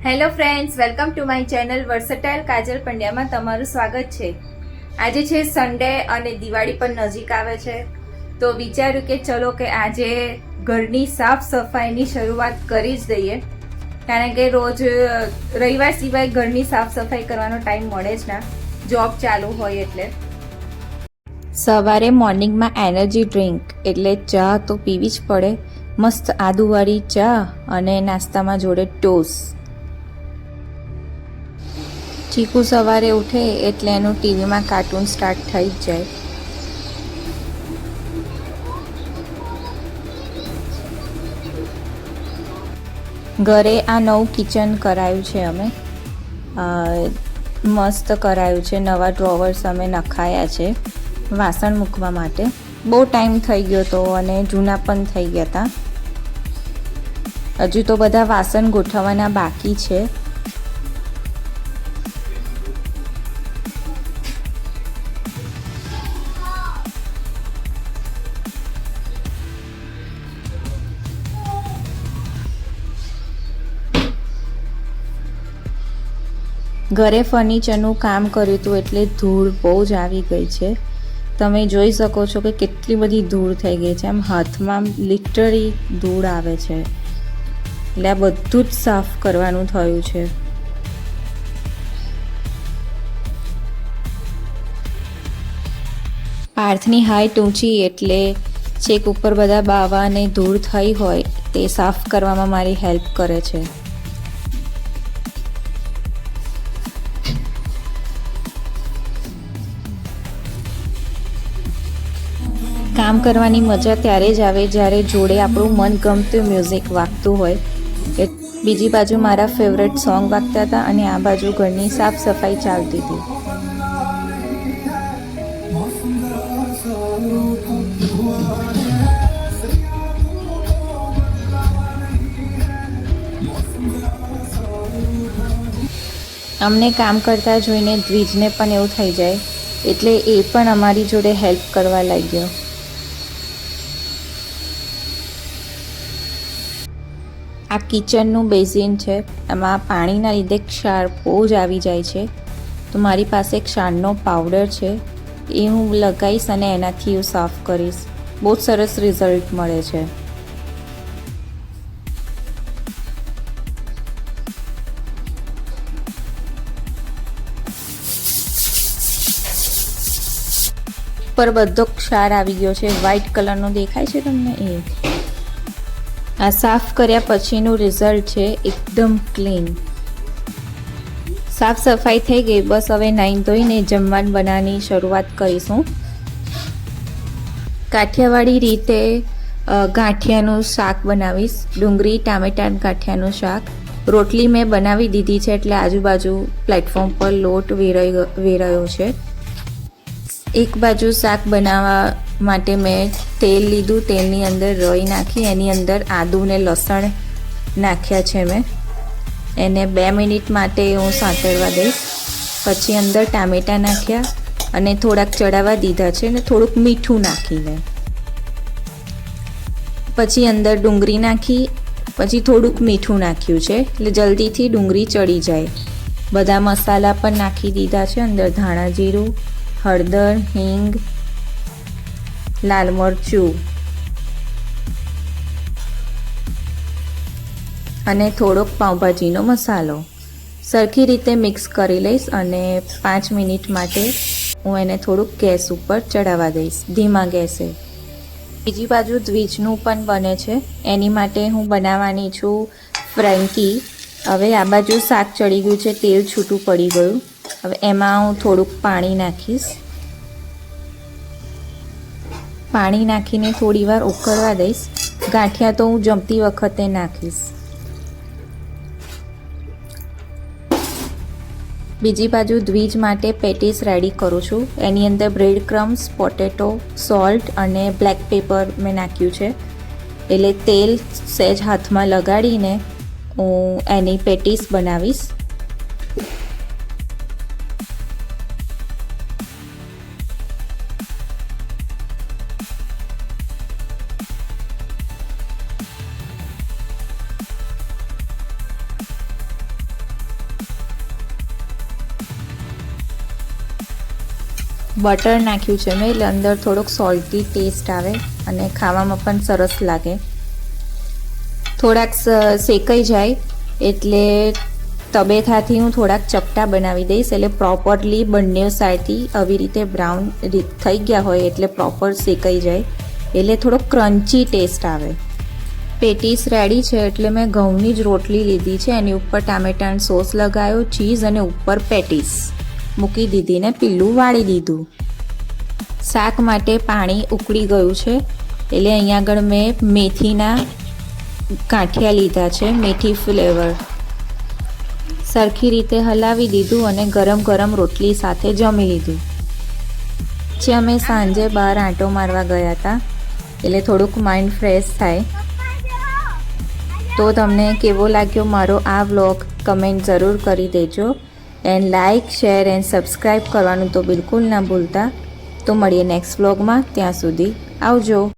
Hello friends, welcome to my channel versatile Kajal પંડ્યામાં તમારું સ્વાગત છે। આજે છે સન્ડે અને દિવાળી પણ નજીક આવે છે, તો વિચાર્યું કે ચલો કે આજે ઘરની સાફ સફાઈની શરૂઆત કરી જ દઈએ, કારણ કે રોજ રવિવાર સિવાય ઘરની સાફ સફાઈ કરવાનો ટાઈમ મળે જ ના, જોબ ચાલુ હોય એટલે। સવારે મોર્નિંગમાં એનર્જી ડ્રિંક એટલે ચા તો પીવી જ પડે। મસ્ત આદુવાળી ચા અને નાસ્તામાં જોડે ટોસ્ટ। ચીકુ સવારે ઉઠે એટલે એનું ટીવીમાં કાર્ટૂન સ્ટાર્ટ થઈ જ જાય। ઘરે આ નવું કિચન કરાયું છે અમે, મસ્ત કરાયું છે। નવા ડ્રોવર્સ અમે નખાયા છે વાસણ મૂકવા માટે। બહુ ટાઈમ થઈ ગયો હતો અને જૂના પણ થઈ ગયા હતા। હજુ તો બધા વાસણ ગોઠવવાના બાકી છે। ઘરે ફર્નિચરનું કામ કર્યું હતું એટલે ધૂળ બહુ જ આવી ગઈ છે। તમે જોઈ શકો છો કે કેટલી બધી ધૂળ થઈ ગઈ છે। આમ હાથમાં લિટરલી ધૂળ આવે છે, એટલે આ બધું જ સાફ કરવાનું થયું છે। પાર્થની હાઈટ ઊંચી એટલે છેક ઉપર બધા બાવા અને ધૂળ થઈ હોય તે સાફ કરવામાં મારી હેલ્પ કરે છે। કામ કરવાની મજા ત્યારે જ આવે જ્યારે જોડે આપણું મનગમતું મ્યુઝિક વાગતું હોય। બીજી બાજુ મારા ફેવરેટ સોંગ વાગતા હતા અને આ બાજુ ઘરની સાફ સફાઈ ચાલતી હતી। અમને કામ કરતા જોઈને દ્વિજને પણ એવું થઈ જાય એટલે એ પણ અમારી જોડે હેલ્પ કરવા લાગ્યો। આ કિચનનું બેઝિન છે, એમાં પાણીના લીધે ક્ષાર બહુ જ આવી જાય છે, તો મારી પાસે ક્ષારનો પાવડર છે, એ હું લગાવીશ અને એનાથી હું સાફ કરીશ। બહુ જ સરસ રિઝલ્ટ મળે છે। પર બધો ક્ષાર આવી ગયો છે, વ્હાઈટ કલરનો દેખાય છે તમને એ। આ સાફ કર્યા પછીનું રિઝલ્ટ છે, એકદમ ક્લીન। સાફ સફાઈ થઈ ગઈ, બસ હવે નાહી ધોઈને જમવાનું બનાવવાની શરૂઆત કરીશું। કાઠિયાવાડી રીતે ગાંઠિયાનું શાક બનાવીશ, ડુંગળી ટામેટાં ગાંઠિયાનું શાક। રોટલી મેં બનાવી દીધી છે એટલે આજુબાજુ પ્લેટફોર્મ પર લોટ વેરાયો છે। એક બાજુ શાક બનાવવા માટે મેં તેલ લીધું, તેલની અંદર રાઈ નાખી, એની અંદર આદુ ને લસણ નાખ્યા છે મેં। એને 2 મિનિટ માટે હું સાંતળવા દઈશ। પછી અંદર ટામેટાં નાખ્યા અને થોડાક ચડાવવા દીધા છે અને થોડુંક મીઠું નાખીને પછી અંદર ડુંગળી નાખી, પછી થોડુંક મીઠું નાખ્યું છે એટલે જલ્દીથી ડુંગળી ચડી જાય। બધા મસાલા પણ નાખી દીધા છે અંદર, ધાણા જીરું, હળદર, હિંગ, લાલ મરચું અને થોડોક પાઉંભાજીનો મસાલો। સરખી રીતે મિક્સ કરી લઈશ અને 5 મિનિટ માટે હું એને થોડુંક ગેસ ઉપર ચડાવવા દઈશ, ધીમા ગેસે। બીજી બાજુ દ્વિજનું પણ બને છે, એની માટે હું બનાવવાની છું ફ્રેન્કી। હવે આ બાજુ શાક ચડી ગયું છે, તેલ છૂટું પડી ગયું। હવે એમાં હું થોડુંક પાણી નાખીશ, પાણી નાખીને થોડી વાર ઉકળવા દઈશ। ગાંઠિયા તો હું જમતી વખતે નાખીશ। બીજી બાજુ દ્વિજ માટે પેટીસ રેડી કરું છું। એની અંદર બ્રેડ ક્રમ્સ, પોટેટો, સોલ્ટ અને બ્લેક પેપર મેં નાખ્યું છે, એટલે તેલ સહેજ હાથમાં લગાડીને હું એની પેટીસ બનાવીશ। બટર નાખ્યું છે મેં, એટલે અંદર થોડોક સોલ્ટી ટેસ્ટ આવે અને ખાવામાં પણ સરસ લાગે. થોડાક શેકાઈ જાય એટલે તબેથાથી હું થોડાક ચપટા બનાવી દઈશ, એટલે પ્રોપરલી બંને સાઈડથી આવી રીતે બ્રાઉન થઈ ગયા હોય એટલે પ્રોપર શેકાઈ જાય, એટલે થોડો ક્રન્ચી ટેસ્ટ આવે. પેટીસ રેડી છે એટલે મેં ઘઉંની જ રોટલી લીધી છે, એની ઉપર ટામેટાનો સોસ લગાવ્યો, ચીઝ અને ઉપર પેટીસ મૂકી દીધી ને પીલું વાળી દીધું. શાક માટે પાણી ઉકળી ગયું છે એટલે અહીંયા આગળ મેં મેથીના ગાંઠિયા લીધા છે, મેથી ફ્લેવર. સરખી રીતે હલાવી દીધું અને ગરમ ગરમ રોટલી સાથે જમી લીધું. જે અમે સાંજે બહાર આંટો મારવા ગયા હતા એટલે થોડુંક માઇન્ડ ફ્રેશ થાય. તો તમને કેવો લાગ્યો મારો આ વ્લોગ કમેન્ટ જરૂર કરી દેજો. And like, share and subscribe કરવાનું તો બિલકુલ ના ભૂલતા. તો મળીએ નેક્સ્ટ વ્લોગમાં, ત્યાં સુધી આવજો.